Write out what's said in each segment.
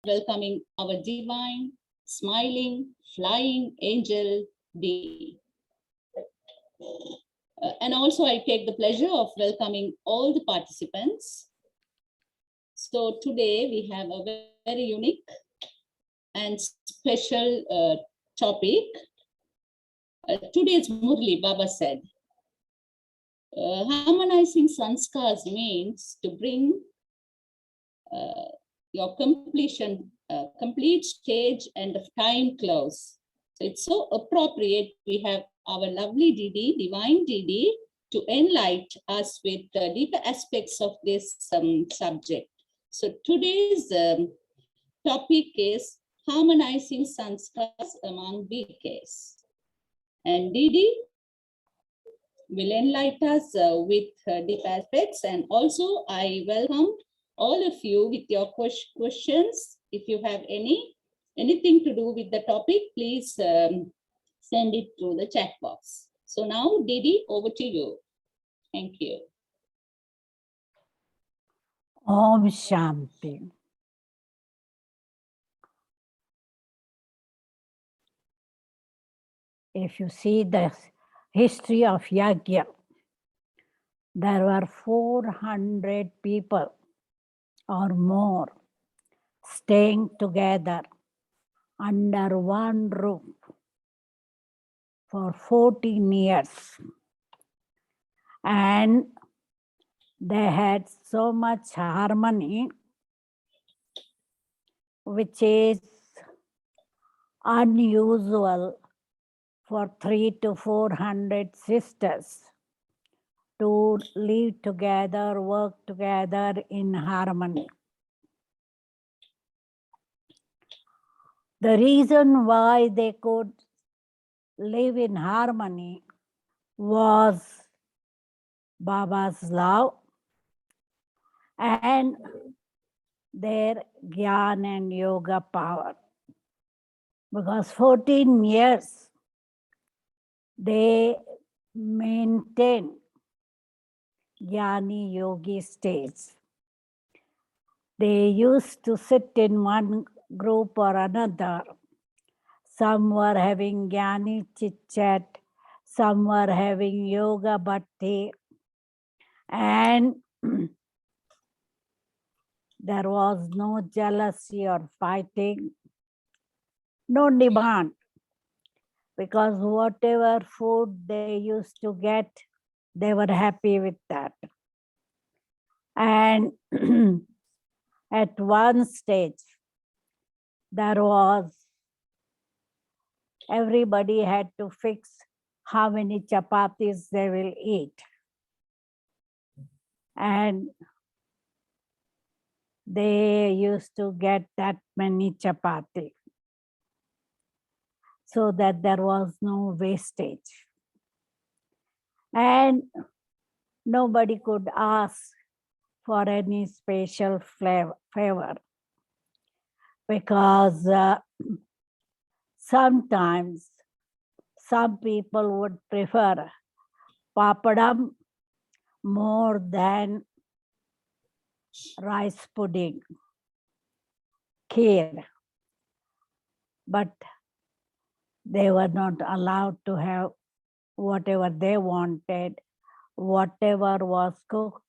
welcoming our divine, smiling, flying angel, Didi. And also I take the pleasure of welcoming all the participants. So today we have a very unique and special topic. Today's Murli Baba said, harmonizing sanskars means to bring your complete stage and of time close. So it's so appropriate. We have our lovely Didi, divine Didi, to enlighten us with the deeper aspects of this subject. So today's topic is harmonizing sanskars among BKS. And Didi will enlighten us with deep aspects. And also I welcome all of you with your questions. If you have anything to do with the topic, please send it through the chat box. So now, Didi, over to you. Thank you. Om Shanti. If you see the history of Yagya, there were 400 people or more staying together under one roof for 14 years. And they had so much harmony, which is unusual for 300 to 400 sisters to live together, work together in harmony. The reason why they could live in harmony was Baba's love and their Gyan and Yoga power. Because 14 years they maintained Jnani Yogi stage. They used to sit in one group or another. Some were having Jnani chit-chat, some were having Yoga Bhakti, and there was no jealousy or fighting, no demand, because whatever food they used to get, they were happy with that. And at one stage, everybody had to fix how many chapatis they will eat. And they used to get that many chapati, so that there was no wastage. And nobody could ask for any special favor, because sometimes some people would prefer papadam more than rice pudding, kheer. But they were not allowed to have whatever they wanted. Whatever was cooked,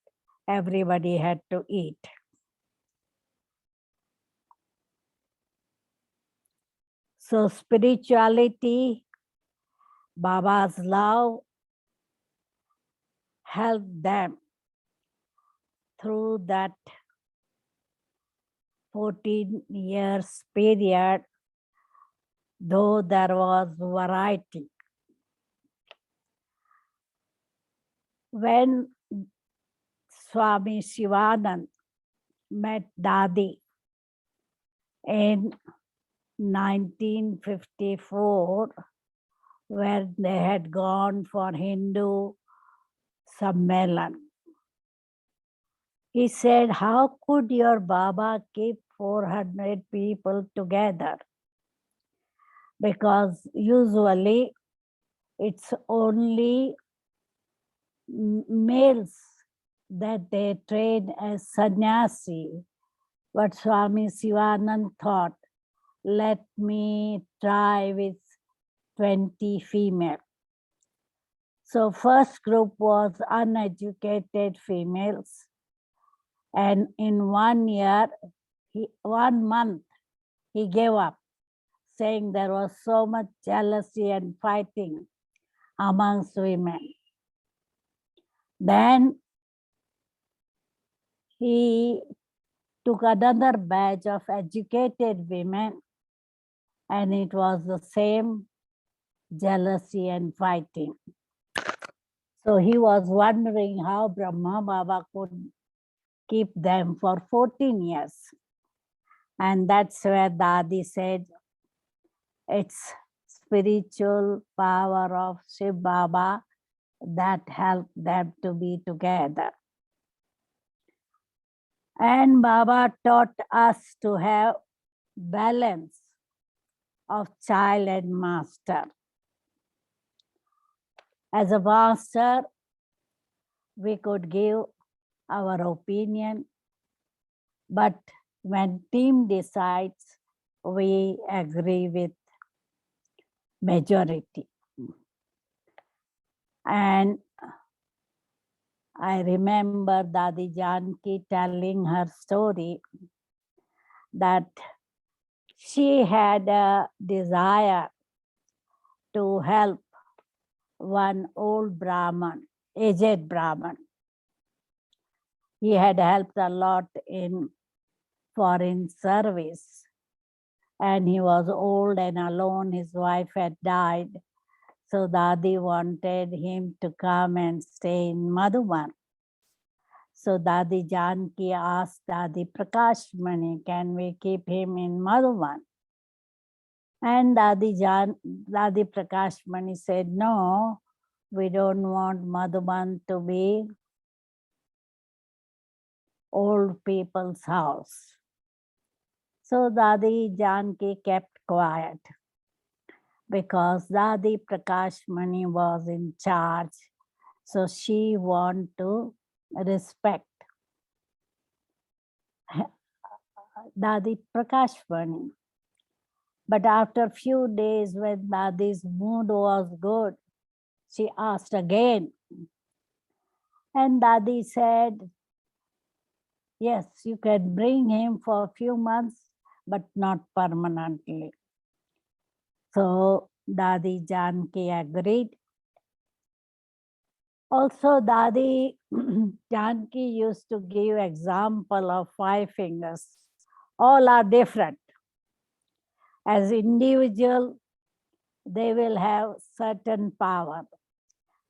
everybody had to eat. So spirituality, Baba's love helped them through that 14 years period, though there was variety. When Swami Shivanand met Dadi in 1954, where they had gone for Hindu Sammelan, he said, how could your Baba keep 400 people together? Because usually it's only males that they train as sannyasi But Swami Sivanand thought, let me try with 20 female. So first group was uneducated females. And in 1 year, 1 month, he gave up, saying there was so much jealousy and fighting amongst women. Then he took another batch of educated women, and it was the same jealousy and fighting. So he was wondering how Brahma Baba could keep them for 14 years. And that's where Dadi said, it's spiritual power of Shiv Baba that helped them to be together. And Baba taught us to have balance of child and master. As a master, we could give our opinion, but when team decides, we agree with majority. And I remember Dadi Janki telling her story that she had a desire to help one old Brahman, aged Brahman. He had helped a lot in foreign service, and he was old and alone. His wife had died. So Dadi wanted him to come and stay in Madhuban. So Dadi Janki asked Dadi Prakashmani, can we keep him in Madhuban? And Dadi Prakashmani said, no, we don't want Madhuban to be old people's house. So Dadi Janki kept quiet because Dadi Prakashmani was in charge. So she wanted to respect Dadi Prakashmani. But after a few days, when Dadi's mood was good, she asked again. And Dadi said, yes, you can bring him for a few months, but not permanently. So Dadi Janki agreed. Also, Dadi Janki used to give example of 5 fingers. All are different. As individual, they will have certain power.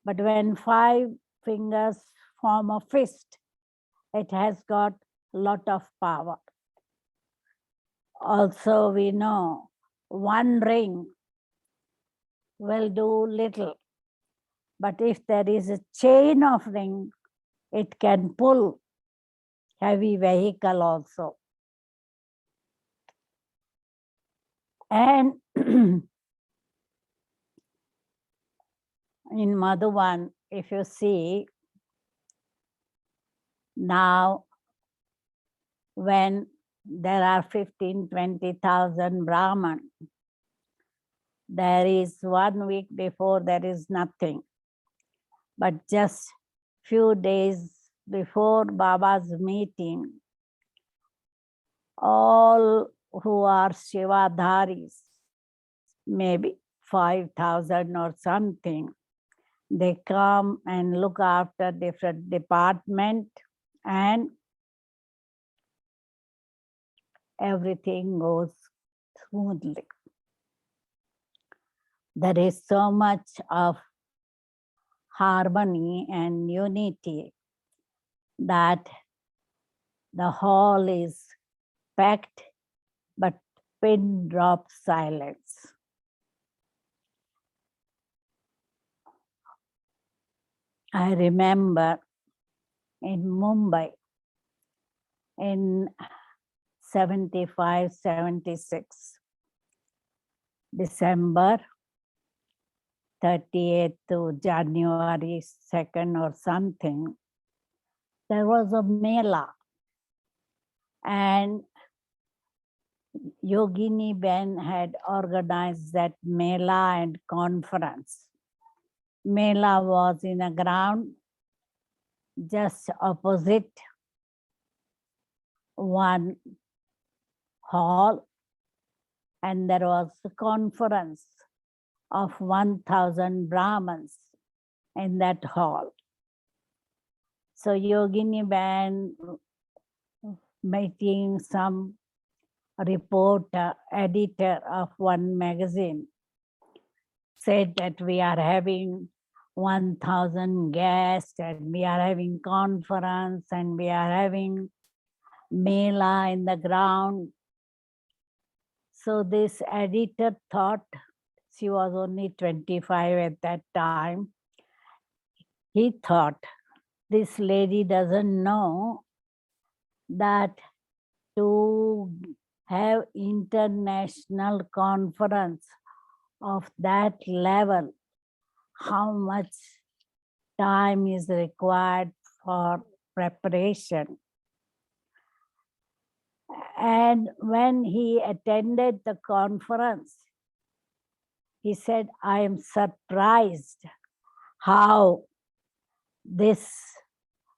But when 5 fingers form a fist, it has got a lot of power. Also, we know 1 ring will do little. But if there is a chain of ring, it can pull heavy vehicle also. And in Madhuban, if you see, now when there are 15,000-20,000 Brahman, there is 1 week before there is nothing. But just few days before Baba's meeting, all who are Shivadharis, maybe 5,000 or something, they come and look after different department, and everything goes smoothly. There is so much of harmony and unity that the hall is packed, but pin drop silence. I remember in Mumbai in 75, 76, December 30th to January 2nd or something, there was a mela. And Yogini Ben had organized that Mela and conference. Mela was in a ground just opposite one hall, and there was a conference of 1,000 Brahmins in that hall. So Yogini Ben meeting some reporter, editor of one magazine, said that we are having 1,000 guests and we are having conference and we are having mela in the ground. So this editor thought, she was only 25 at that time, he thought this lady doesn't know that to have international conference of that level, how much time is required for preparation. And when he attended the conference, he said, I am surprised how this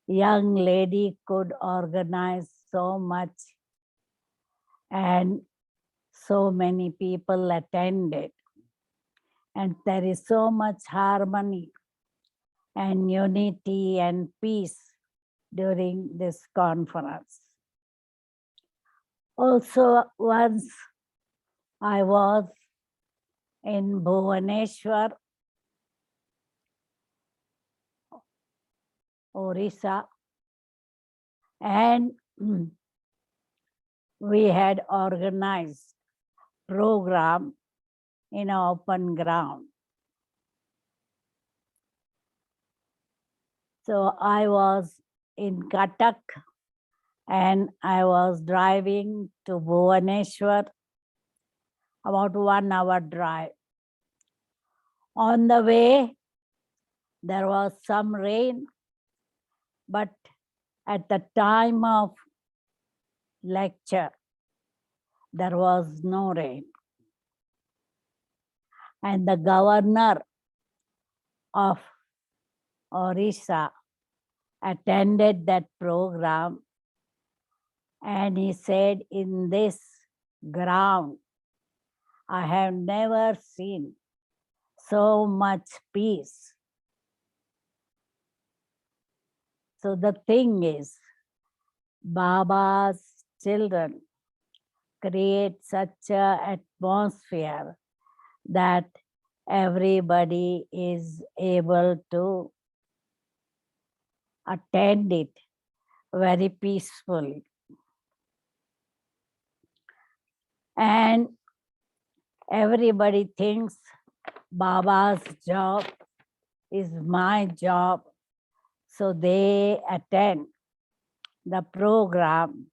young lady could organize so much and so many people attended. And there is so much harmony and unity and peace during this conference. Also, once I was in Bhubaneswar, Orissa, and we had organized program in an open ground. So I was in Cuttack and I was driving to Bhubaneswar, about 1 hour drive. On the way, there was some rain, but at the time of lecture, there was no rain. And the governor of Orissa attended that program, and he said, in this ground, I have never seen so much peace. So the thing is, Baba's children create such an atmosphere that everybody is able to attend it very peacefully. And everybody thinks Baba's job is my job, so they attend the program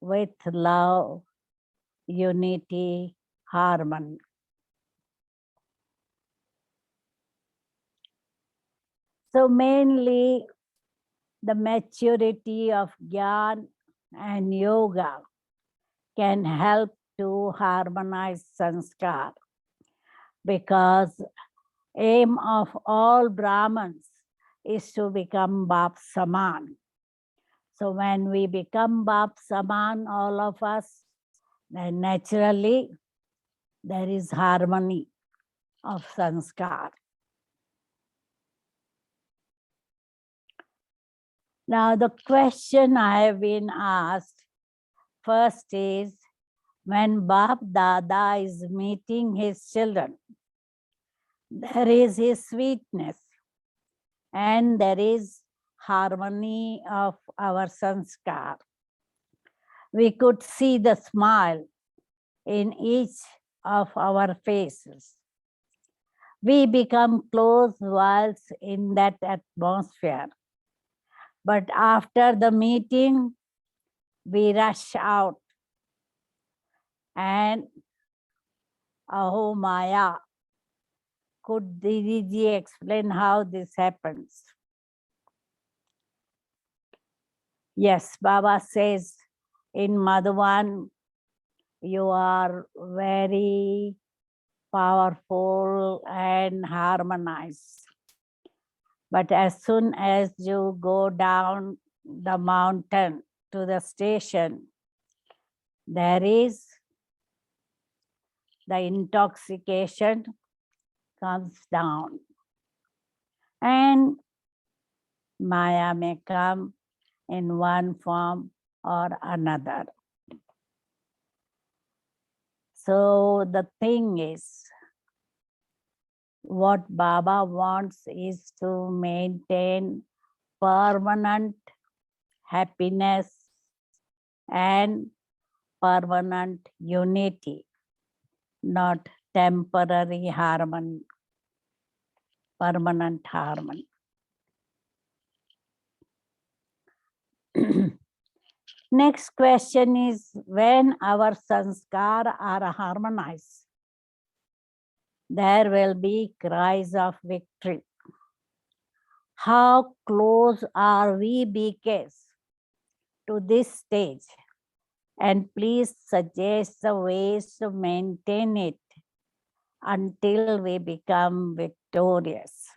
with love, unity, harmony. So mainly the maturity of Gyan and Yoga can help to harmonize Sanskar, because aim of all Brahmins is to become Bap Saman. So when we become Bap Saman, all of us, then naturally there is harmony of Sanskar. Now the question I have been asked first is, when Bap Dada is meeting his children, there is his sweetness and there is harmony of our sanskar. We could see the smile in each of our faces. We become close whilst in that atmosphere. But after the meeting, we rush out and Aho Maya. Could Didi explain how this happens? Yes, Baba says in Madhuban, you are very powerful and harmonized. But as soon as you go down the mountain to the station, there is the intoxication comes down, and Maya may come in one form or another. So the thing is, what Baba wants is to maintain permanent happiness and permanent unity, not temporary harmony, permanent harmony. Next question is, when our sanskara are harmonized, there will be cries of victory. How close are we, BKS, to this stage? And please suggest the ways to maintain it until we become victorious.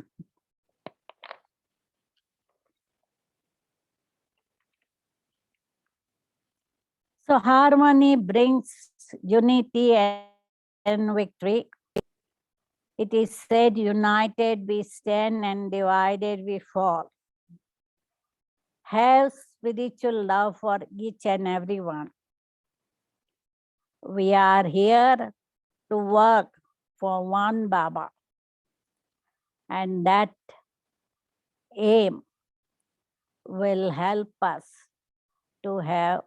So harmony brings unity and victory. It is said, united we stand and divided we fall. Have spiritual love for each and everyone. We are here to work for one Baba, and that aim will help us to have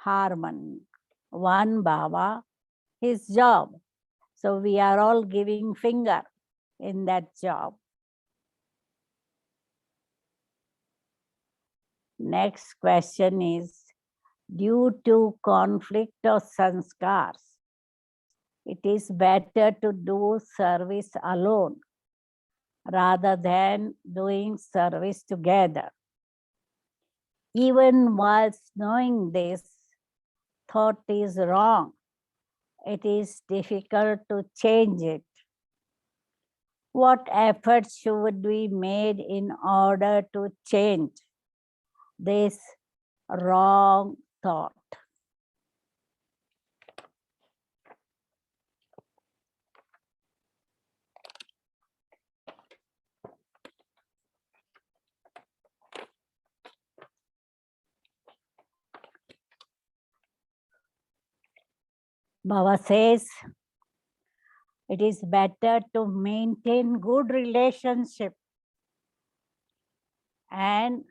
harmony. One Baba, his job. So we are all giving finger in that job. Next question is, due to conflict of sanskars, it is better to do service alone rather than doing service together. Even whilst knowing this, thought is wrong. It is difficult to change it. What efforts should be made in order to change this wrong thought? Baba says, it is better to maintain good relationship and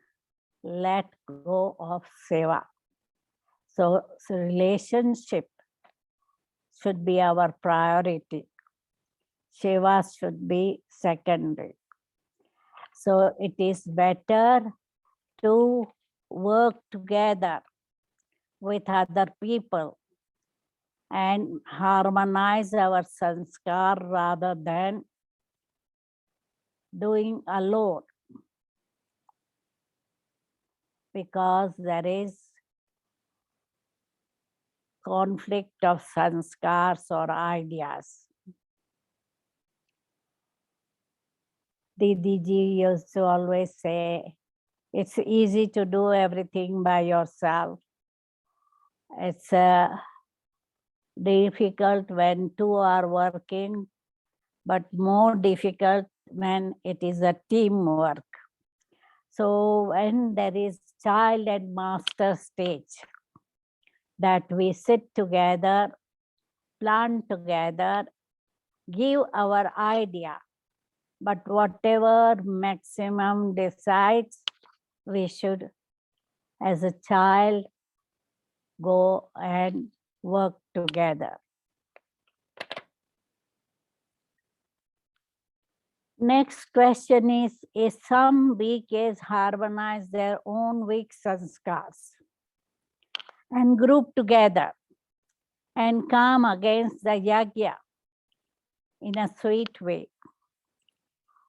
let go of seva. So relationship should be our priority. Seva should be secondary. So it is better to work together with other people and harmonize our sanskar rather than doing alone, because there is conflict of sanskars or ideas. Didi used to always say, it's easy to do everything by yourself. It's difficult when two are working, but more difficult when it is a teamwork. So when there is child and master stage, that we sit together, plan together, give our idea, but whatever maximum decides, we should, as a child, go and work together. Next question is some BKs harmonize their own weak sanskars and group together and come against the yajna in a sweet way?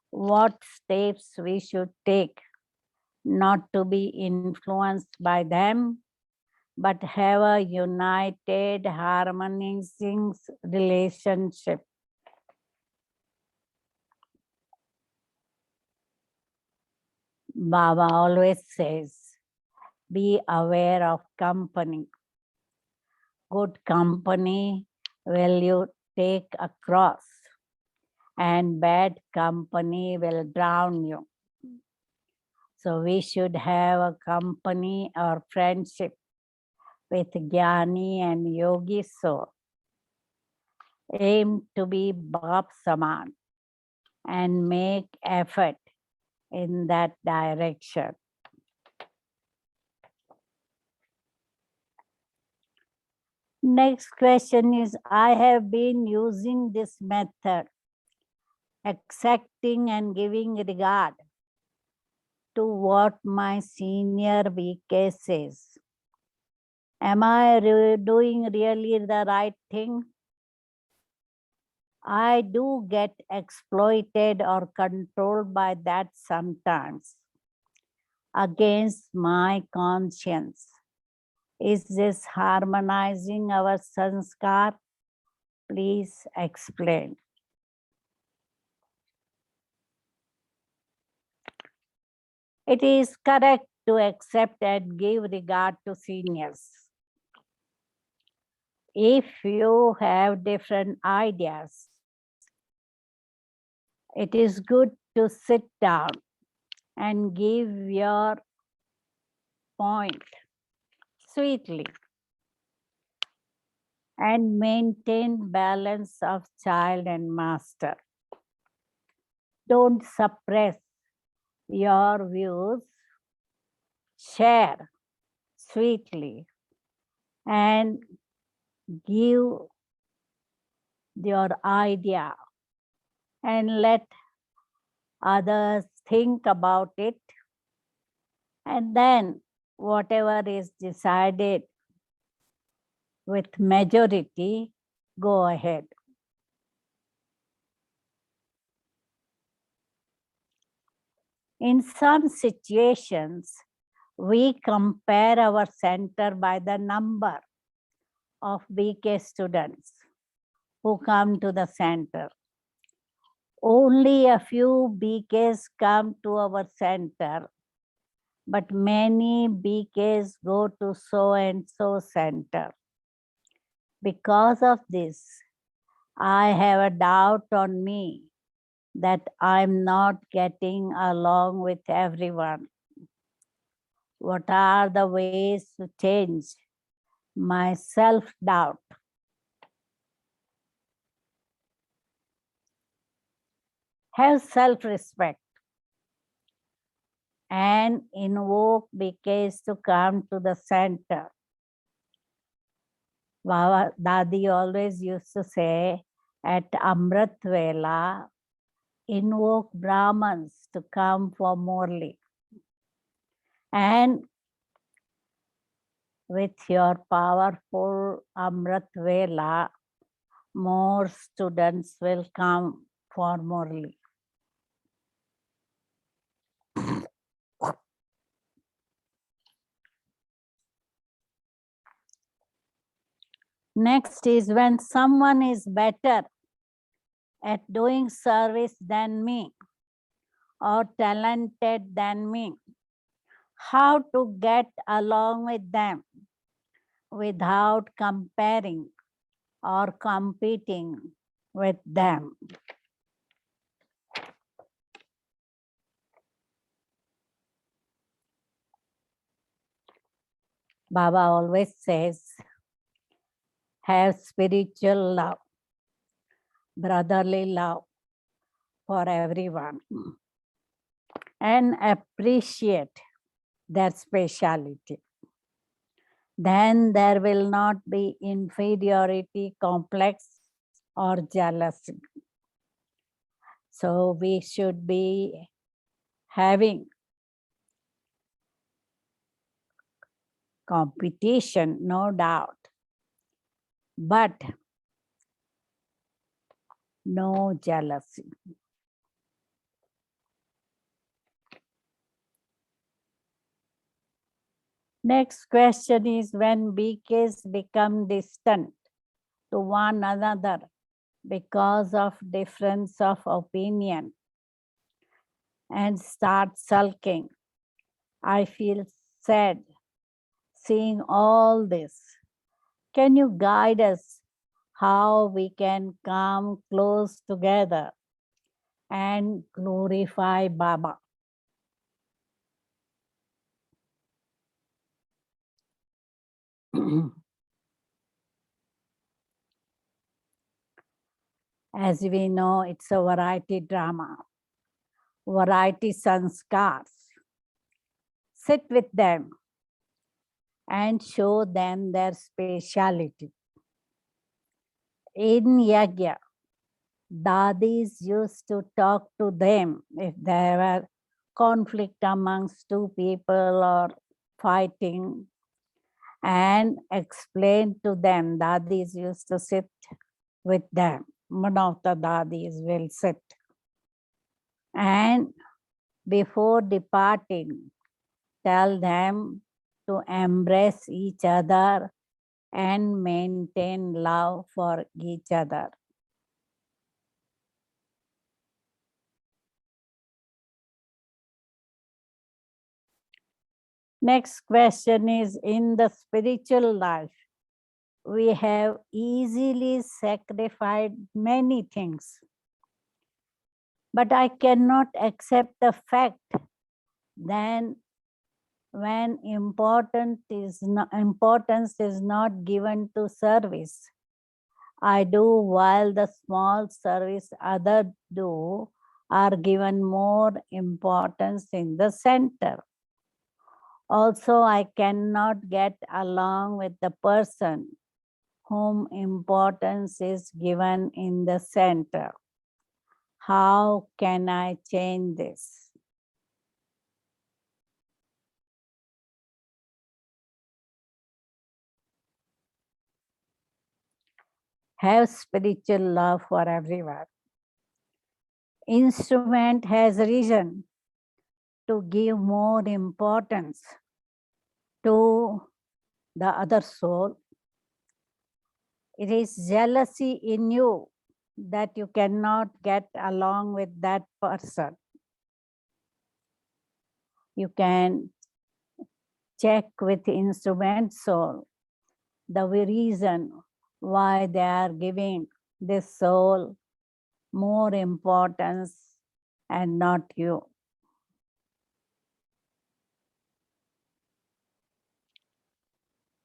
What steps we should take not to be influenced by them but have a united, harmonizing relationship. Baba always says, be aware of company. Good company will you take across, and bad company will drown you. So we should have a company or friendship with Jnani and Yogi soul. Aim to be Bab Saman and make effort in that direction. Next question is, I have been using this method, accepting and giving regard to what my senior BK says. Am I doing really the right thing? I do get exploited or controlled by that sometimes against my conscience. Is this harmonizing our sanskar? Please explain. It is correct to accept and give regard to seniors. If you have different ideas, it is good to sit down and give your point sweetly and maintain balance of child and master. Don't suppress your views, share sweetly and give your idea and let others think about it, and then whatever is decided with majority, go ahead. In some situations, we compare our center by the number of BK students who come to the center. Only a few BKs come to our center, but many BKs go to so and so center. Because of this, I have a doubt on me that I'm not getting along with everyone. What are the ways to change my self-doubt? Have self-respect and invoke BKs to come to the center. Baba Dadi always used to say, at Amrit Vela, invoke Brahmins to come for Morli. And with your powerful Amrit Vela, more students will come for Morli. Next is, when someone is better at doing service than me or talented than me, how to get along with them without comparing or competing with them. Baba always says, have spiritual love, brotherly love for everyone, and appreciate their speciality. Then there will not be inferiority complex or jealousy. So we should be having competition, no doubt, but no jealousy. Next question is, when BKs become distant to one another because of difference of opinion and start sulking, I feel sad seeing all this. Can you guide us how we can come close together and glorify Baba? As we know, it's a variety drama, variety sanskars. Sit with them and show them their speciality. In Yagya, Dadis used to talk to them if there were conflict amongst two people or fighting, and explain to them. Dadis used to sit with them. One of the Dadis will sit. And before departing, tell them to embrace each other and maintain love for each other. Next question is, in the spiritual life, we have easily sacrificed many things. But I cannot accept the fact that when importance is not given to service, I do, while the small service others do are given more importance in the center. Also, I cannot get along with the person whom importance is given in the center. How can I change this? Have spiritual love for everyone. Instrument has reason to give more importance to the other soul. It is jealousy in you that you cannot get along with that person. You can check with the instrument soul the reason why they are giving this soul more importance and not you.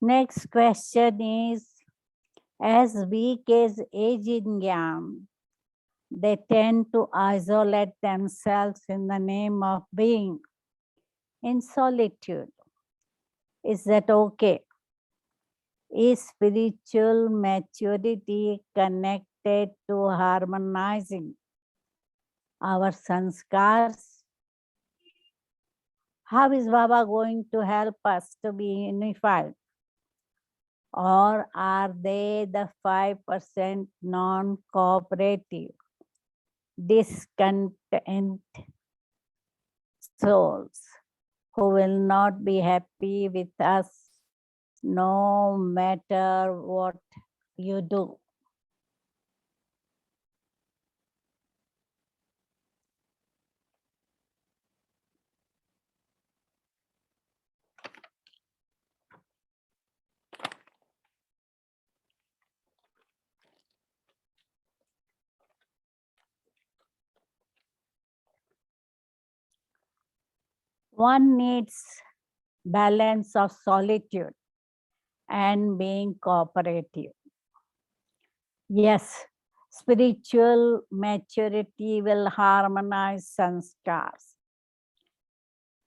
Next question is, as BKs age in Gyan, they tend to isolate themselves in the name of being in solitude. Is that okay? Is spiritual maturity connected to harmonizing our sanskars? How is Baba going to help us to be unified? Or are they the 5% non-cooperative, discontent souls who will not be happy with us no matter what you do? One needs balance of solitude and being cooperative. Yes, spiritual maturity will harmonize sanskars.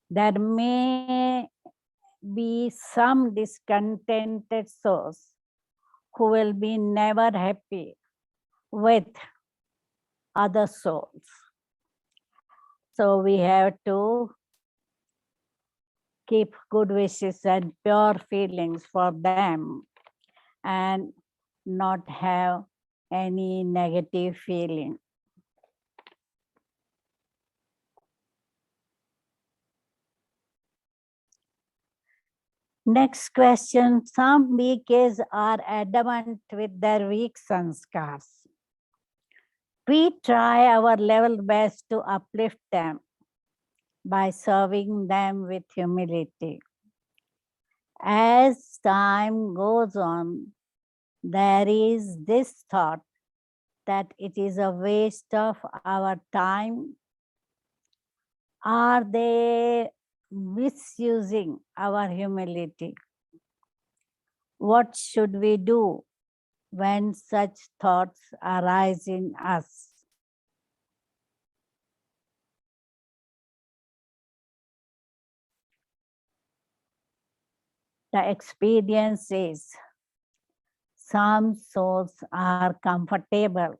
There may be some discontented souls who will be never happy with other souls. So we have to keep good wishes and pure feelings for them and not have any negative feeling. Next question. Some BKs are adamant with their weak sanskars. We try our level best to uplift them by serving them with humility. As time goes on, there is this thought that it is a waste of our time. Are they misusing our humility? What should we do when such thoughts arise in us? The experience is some souls are comfortable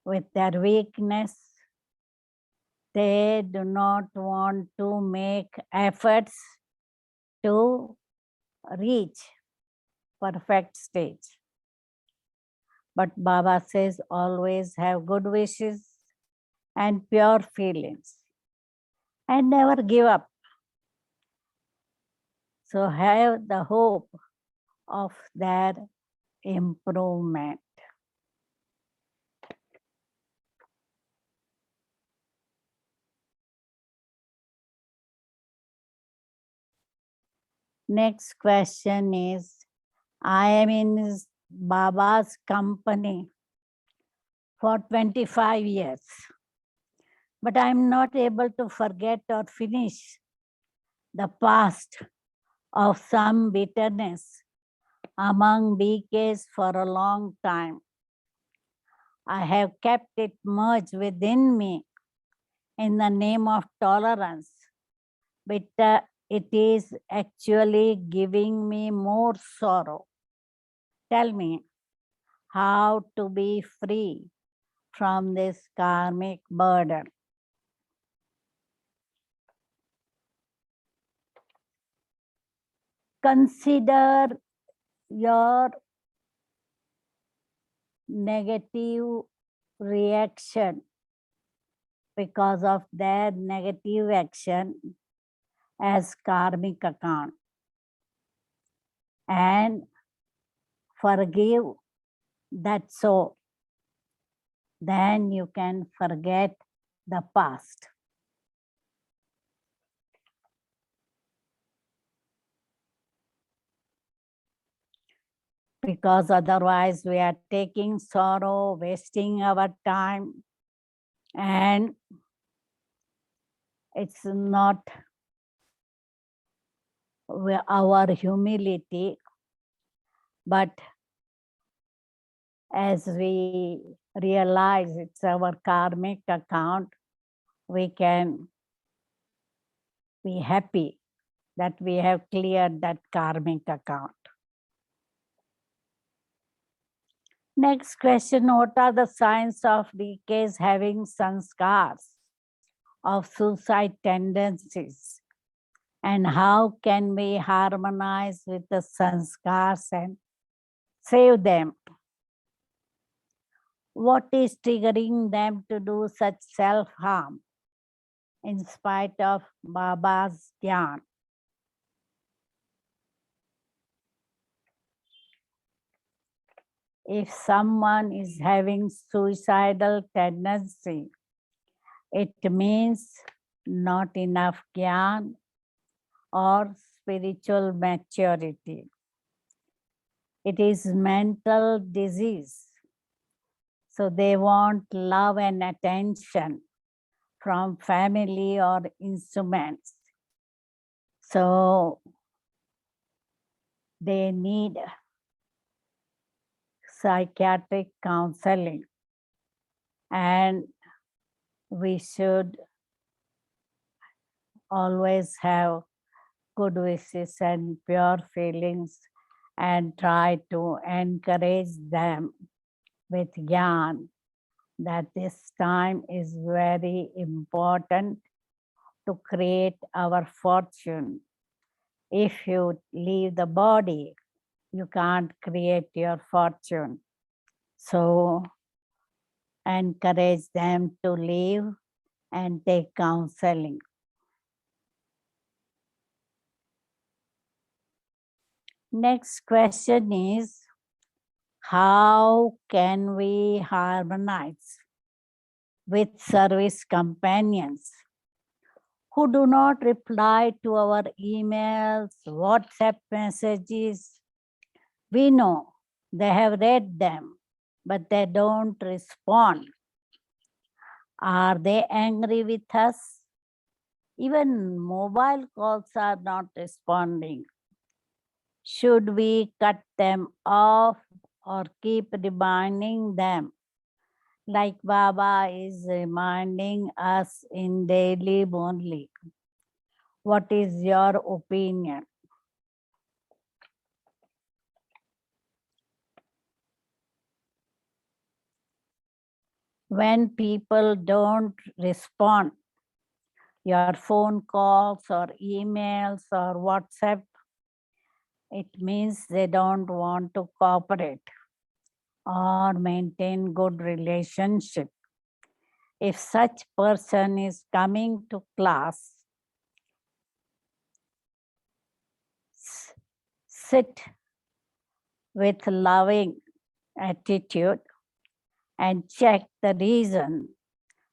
with their weakness. They do not want to make efforts to reach perfect stage. But Baba says always have good wishes and pure feelings and never give up. So have the hope of their improvement. Next question is, I am in Baba's company for 25 years, but I'm not able to forget or finish the past of some bitterness among BKs for a long time. I have kept it merged within me in the name of tolerance, but it is actually giving me more sorrow. Tell me how to be free from this karmic burden. Consider your negative reaction because of their negative action as karmic account and forgive that soul. Then you can forget the past. Because otherwise we are taking sorrow, wasting our time, and it's not our humility, but as we realize it's our karmic account, we can be happy that we have cleared that karmic account. Next question, what are the signs of BKs having sanskars of suicide tendencies? And how can we harmonize with the sanskars and save them? What is triggering them to do such self-harm in spite of Baba's dhyan? If someone is having suicidal tendency, it means not enough dhyan or spiritual maturity. It is mental disease. So they want love and attention from family or instruments. So they need psychiatric counseling, and we should always have good wishes and pure feelings and try to encourage them with Gyan that this time is very important to create our fortune. If you leave the body, you can't create your fortune. So encourage them to leave and take counseling. Next question is, how can we harmonize with service companions who do not reply to our emails, WhatsApp messages? We know they have read them, but they don't respond. Are they angry with us? Even mobile calls are not responding. Should we cut them off or keep reminding them? Like Baba is reminding us in daily only. What is your opinion? When people don't respond, your phone calls or emails or WhatsApp, it means they don't want to cooperate or maintain good relationship. If such person is coming to class, sit with loving attitude and check the reason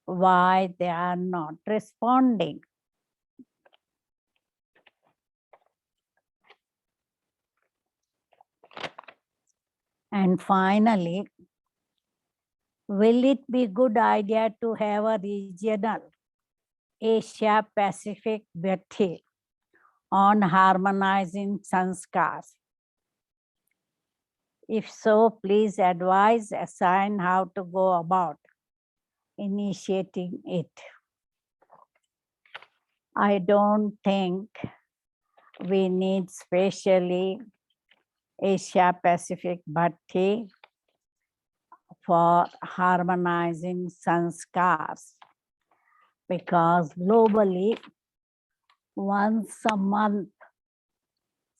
why they are not responding. And finally, will it be a good idea to have a regional Asia Pacific Bhatti on harmonizing sanskars? If so, please advise, assign how to go about initiating it. I don't think we need specially Asia Pacific Bhatti for harmonizing sanskars, because globally, once a month,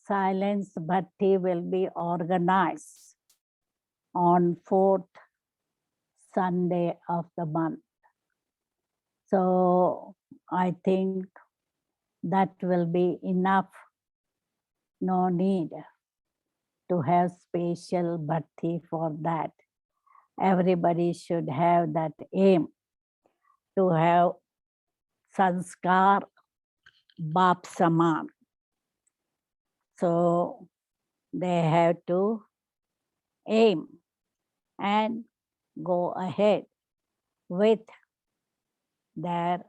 silence bhatti will be organized on 4th Sunday of the month. So I think that will be enough. No need to have special bhatti for that. Everybody should have that aim to have sanskar bap saman. So they have to aim and go ahead with their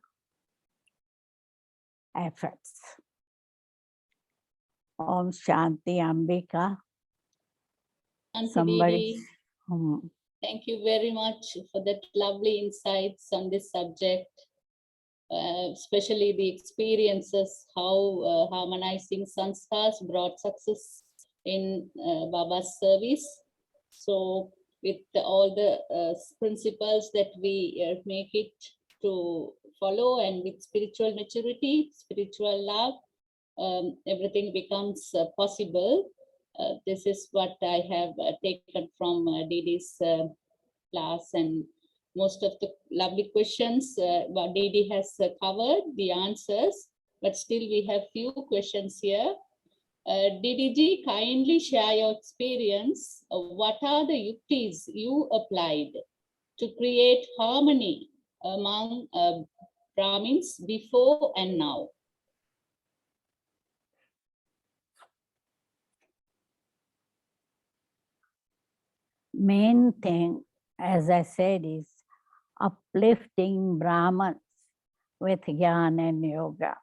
efforts. Om Shanti Ambika. Auntie Somebody. Didi, thank you very much for that lovely insights on this subject, especially the experiences, how harmonizing sanskars brought success in Baba's service. So with all the principles that we make it to follow, and with spiritual maturity, spiritual love, everything becomes possible. This is what I have taken from Didi's class, and most of the lovely questions what Didi has covered the answers, but still we have few questions here. Didi ji, kindly share your experience. What are the yuktis you applied to create harmony among Brahmins before and now? Main thing, as I said, is uplifting Brahmins with Jnana and Yoga.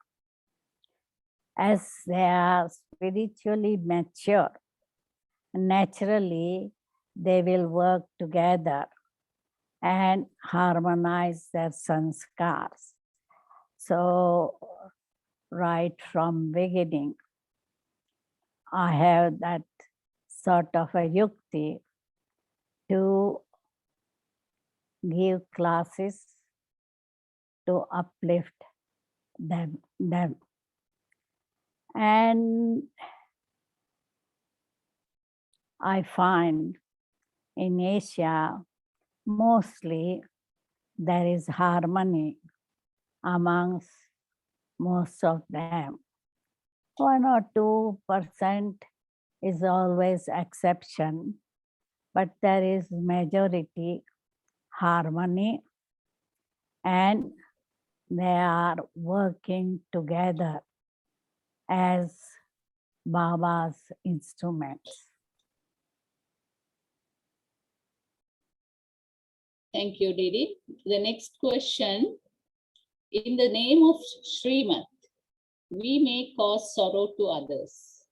As they are spiritually mature, naturally they will work together and harmonize their sanskars. So right from beginning, I have that sort of a yukti to give classes to uplift them. And I find in Asia, mostly there is harmony amongst most of them. 1 or 2% is always exception, but there is majority harmony, and they are working together as Baba's instruments. Thank you, Didi. The next question. In the name of Srimat, we may cause sorrow to others.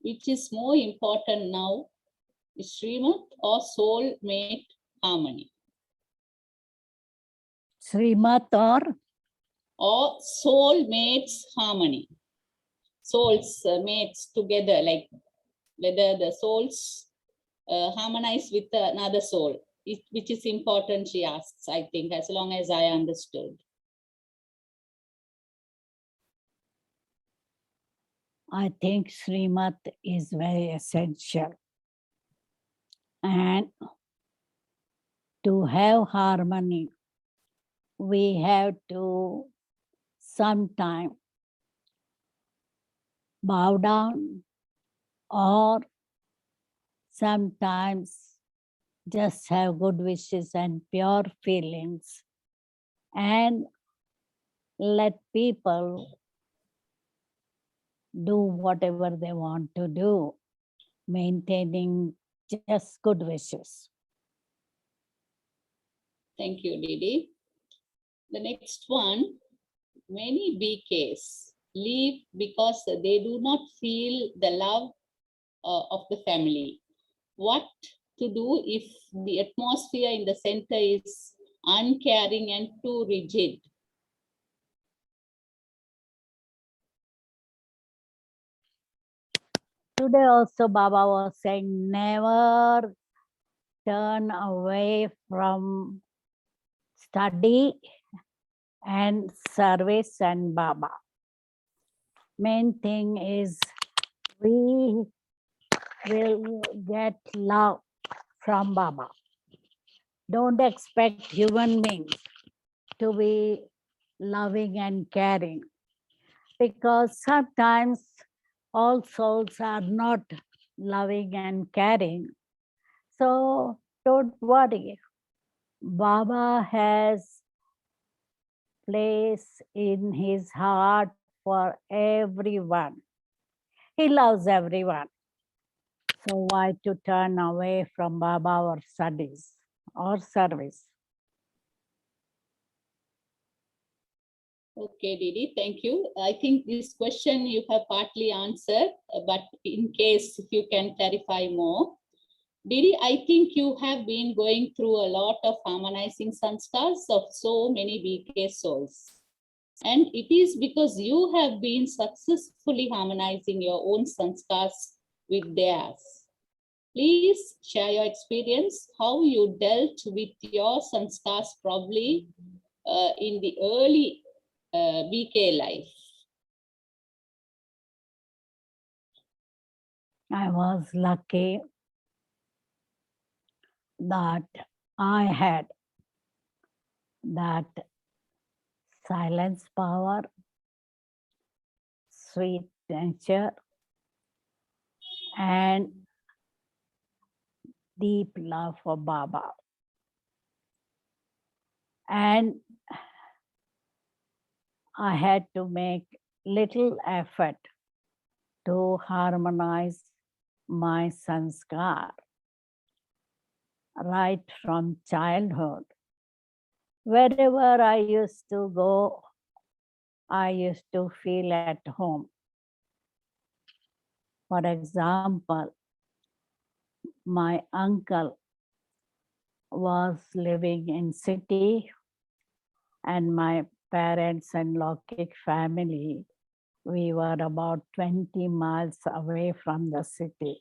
Which is more important now, Srimat or soul-mate harmony? Srimat Or soul-mates harmony? Souls mates together, like whether the souls harmonize with another soul, which is important, she asks, I think, as long as I understood. I think Srimat is very essential. And to have harmony, we have to sometime bow down, or sometimes just have good wishes and pure feelings, and let people do whatever they want to do, maintaining just good wishes. Thank you, Didi. The next one, many BKs leave because they do not feel the love of the family. What to do if the atmosphere in the center is uncaring and too rigid? Today also Baba was saying, never turn away from study and service and Baba. Main thing is we will get love from Baba. Don't expect human beings to be loving and caring, because sometimes all souls are not loving and caring. So don't worry. Baba has place in his heart for everyone. He loves everyone. So why to turn away from Baba or studies or service? Okay, Didi, thank you. I think this question you have partly answered, but in case if you can clarify more. Didi, I think you have been going through a lot of harmonizing sanskars of so many BK souls. And it is because you have been successfully harmonizing your own sanskars with theirs. Please share your experience, how you dealt with your sanskars probably in the early BK life. I was lucky that I had that silence power, sweet nature, and deep love for Baba. And I had to make little effort to harmonize my sanskar right from childhood. Wherever I used to go, I used to feel at home. For example, my uncle was living in city, and my parents and Lokik family, we were about 20 miles away from the city.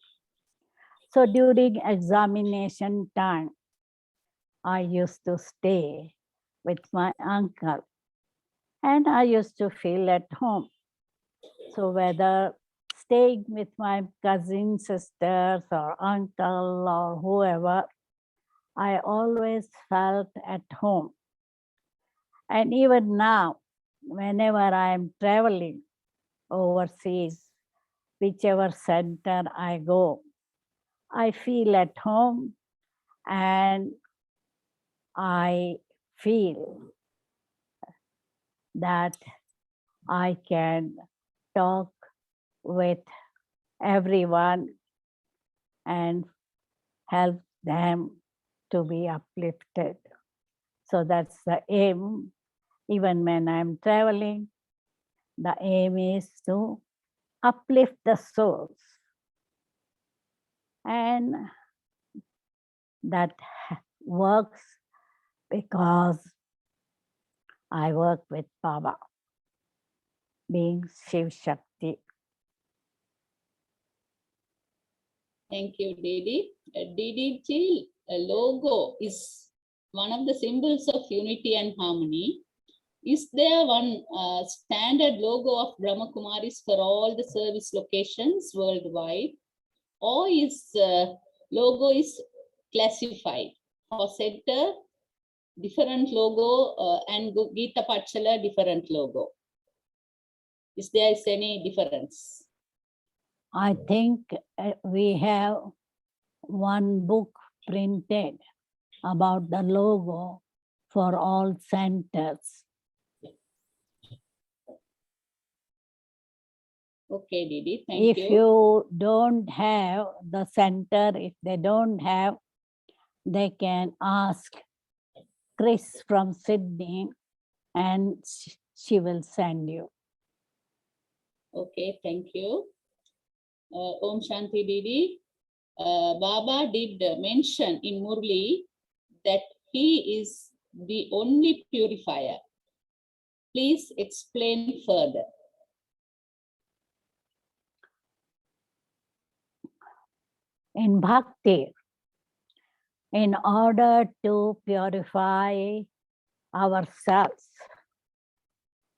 So during examination time, I used to stay with my uncle, and I used to feel at home. So whether staying with my cousin, sisters, or uncle, or whoever, I always felt at home. And even now, whenever I am traveling overseas, whichever center I go, I feel at home and I feel that I can talk with everyone and help them to be uplifted. So that's the aim. Even when I'm traveling, the aim is to uplift the souls. And that works because I work with Baba, being Shiv Shakti. Thank you, Didi. Didi logo is one of the symbols of unity and harmony. Is there one standard logo of Brahma Kumaris for all the service locations worldwide? Or is logo is classified? For center, different logo, and Gita Patshala, different logo. Is there any difference? I think we have one book printed about the logo for all centers. Okay, Didi, thank you. If you don't have the center, if they don't have, they can ask Chris from Sydney and she will send you. Okay, thank you. Om Shanti Didi. Baba did mention in Murli that he is the only purifier. Please explain further. In bhakti, in order to purify ourselves,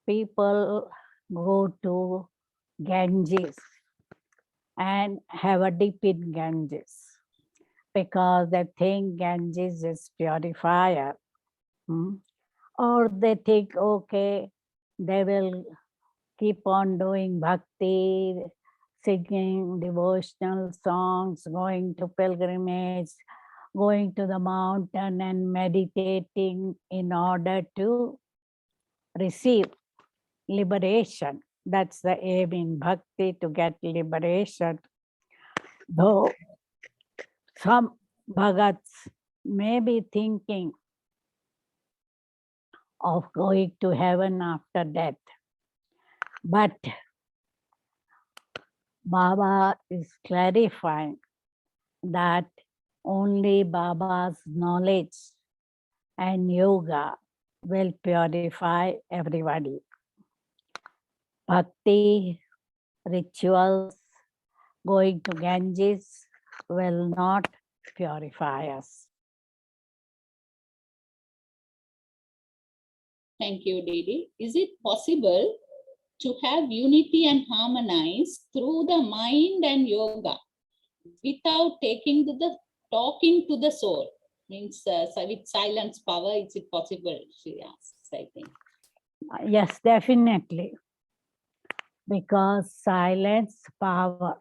people go to Ganges and have a dip in Ganges because they think Ganges is purifier. Or they think, okay, they will keep on doing bhakti, singing devotional songs, going to pilgrimage, going to the mountain and meditating in order to receive liberation. That's the aim in bhakti, to get liberation. Though some bhagats may be thinking of going to heaven after death, but Baba is clarifying that only Baba's knowledge and yoga will purify everybody. Bhakti, rituals, going to Ganges will not purify us. Thank you, Didi. Is it possible to have unity and harmonize through the mind and yoga without talking to the soul? Means with silence power, is it possible? She asks, I think. Yes, definitely. Because silence power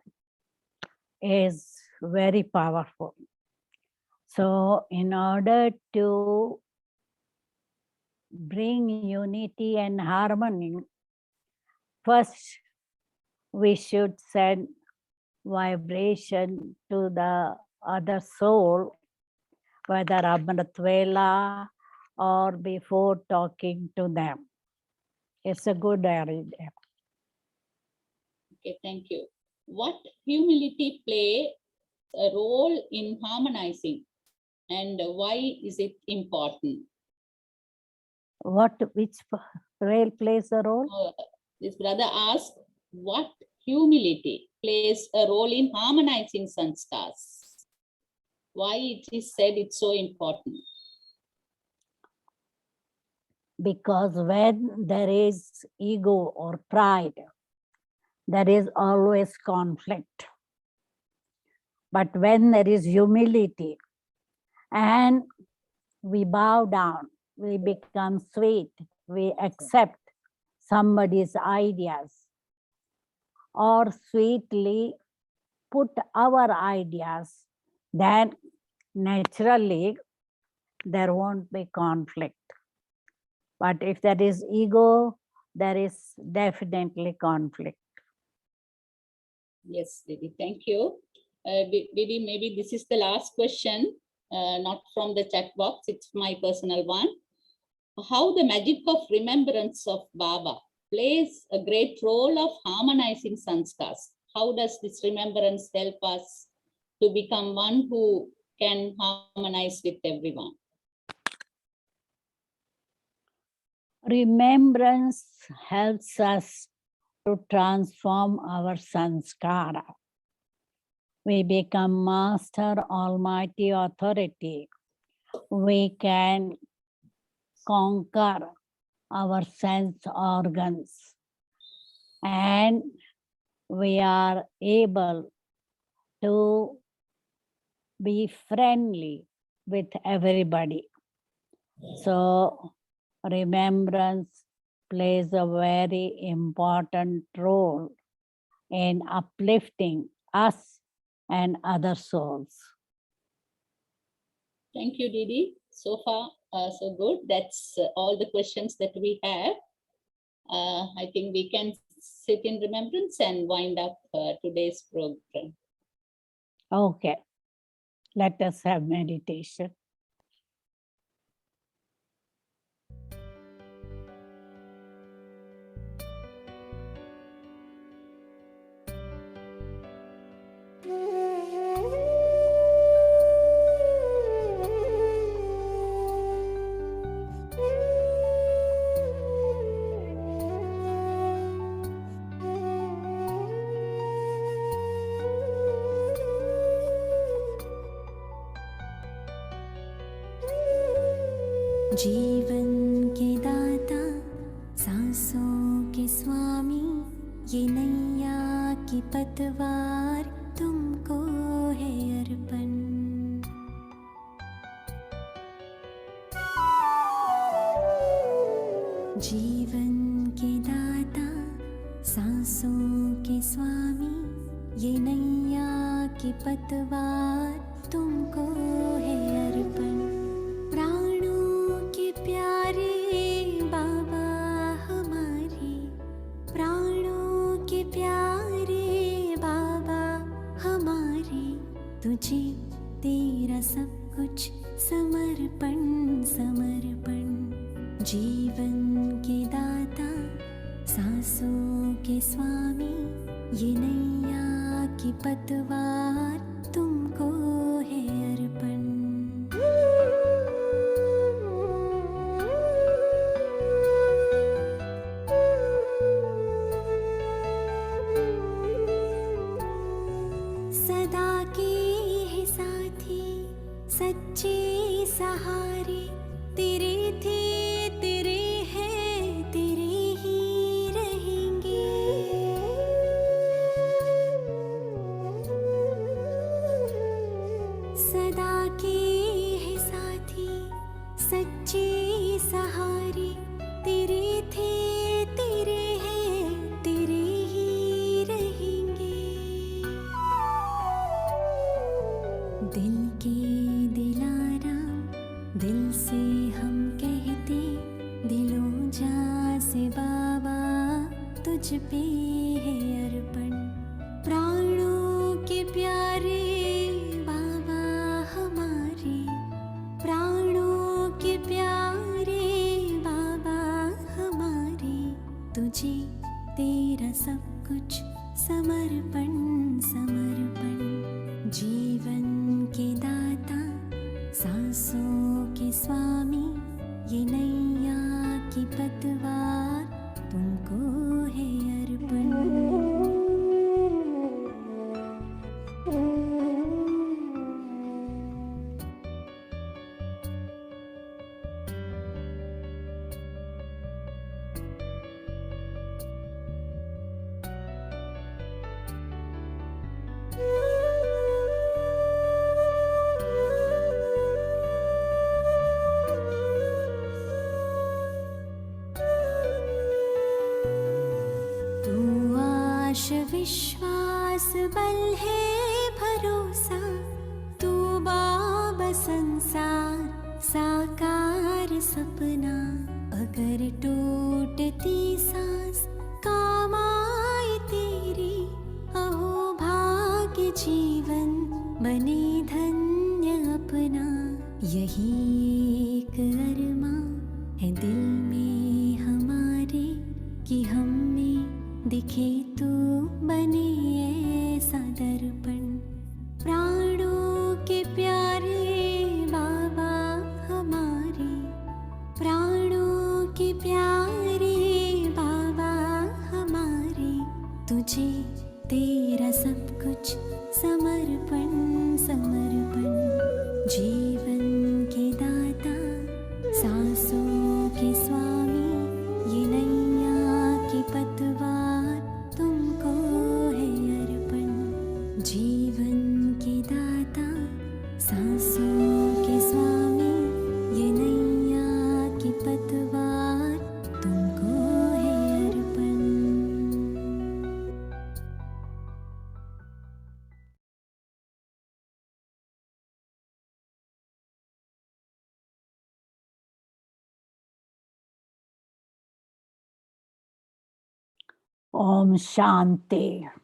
is very powerful. So in order to bring unity and harmony, first we should send vibration to the other soul, whether Amritvela or before talking to them. It's a good idea. Okay, thank you. What humility play a role in harmonizing, and why is it important? Which role plays a role? This brother asked, what humility plays a role in harmonizing sanskars? Why it is said it's so important? Because when there is ego or pride, there is always conflict. But when there is humility and we bow down, we become sweet, we accept somebody's ideas, or sweetly put our ideas, then naturally there won't be conflict. But if there is ego, there is definitely conflict. Yes, Didi, thank you. Didi, maybe this is the last question, not from the chat box, it's my personal one. How the magic of remembrance of Baba plays a great role of harmonizing sanskars. How does this remembrance help us to become one who can harmonize with everyone? Remembrance helps us to transform our sanskara. We become master almighty authority. We can conquer our sense organs and we are able to be friendly with everybody. So remembrance plays a very important role in uplifting us and other souls. Thank you, Didi. So far, so good. That's all the questions that we have. I think we can sit in remembrance and wind up today's program. Okay, let us have meditation. जीवन के दाता सांसों के स्वामी, ये नैया की पतवार तुमको है अर्पण। जीवन के दाता सांसों के स्वामी, ये नैया की पतवार तुमको है अर्पण। प्राणों के प्यारे बाबा हमारे, प्राणों के प्यारे बाबा हमारे, तुझे तेरा सब कुछ समर्पण समर्पण। जीवन के दाता सांसों के स्वामी, ये नैया की पतवार तुमको है अर्पण। सदा के है साथी सच्चे सहारे, तेरे थे तेरे हैं तेरे ही रहेंगे। सदा के है साथी सच्चे सहारे, तेरे थे तेरे हैं तेरे ही रहेंगे। दिल के दिलारा दिल से हम कहते, दिलों जा से बाबा तुझ पे है अर्पण। प्राणों के प्यारे बाबा हमारे, प्राणों के प्यारे बाबा हमारे, तुझे तेरा सब कुछ समर्पण समर्पण। जीवन के दाता सांसों के स्वामी, ये नैया की पतवार तुमको है अर्पण। विश्वास बल है भरोसा, तू बाबा संसार साकार सपना। अगर टूटती सांस काम आए तेरी, अहो भाग्य जीवन बने धन्य अपना। यही एक अरमा है दिल में हमारे, कि हम में दिखे तू बने ऐसा दर्पण। प्राणों के प्यारे बाबा हमारे, प्राणों के प्यारे बाबा हमारे, तुझे तेरा सब कुछ समर्पण समर्पण। जीवन के दाता सांसों के स्वामी, ये नैया की पतवार तुमको है अर्पण। जीवन के दाता सांसों के स्वामी, ये नैया की पतवार तुमको है अर्पण। Om Shanti.